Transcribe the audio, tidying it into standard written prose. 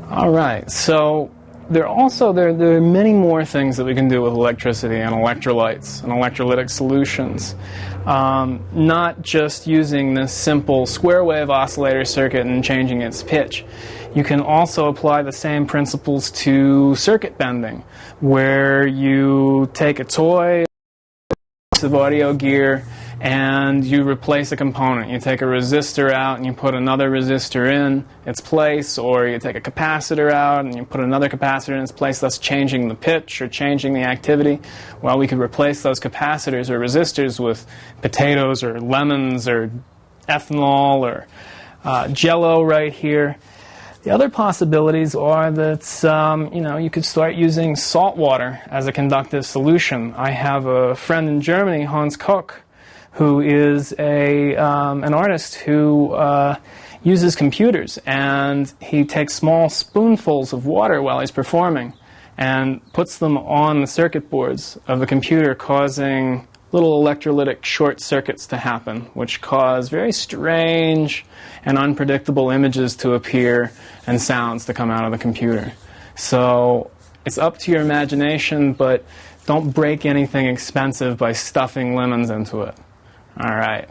All right, so there are many more things that we can do with electricity and electrolytes and electrolytic solutions. Not just using this simple square wave oscillator circuit and changing its pitch. You can also apply the same principles to circuit bending, where you take a toy, piece of audio gear, and you replace a component. You take a resistor out and you put another resistor in its place, or you take a capacitor out and you put another capacitor in its place, thus changing the pitch or changing the activity. Well, we could replace those capacitors or resistors with potatoes or lemons or ethanol or Jell-O right here. The other possibilities are that you could start using salt water as a conductive solution. I have a friend in Germany, Hans Koch, who is an artist who uses computers, and he takes small spoonfuls of water while he's performing and puts them on the circuit boards of the computer, causing little electrolytic short circuits to happen, which cause very strange and unpredictable images to appear and sounds to come out of the computer. So it's up to your imagination, but don't break anything expensive by stuffing lemons into it. All right.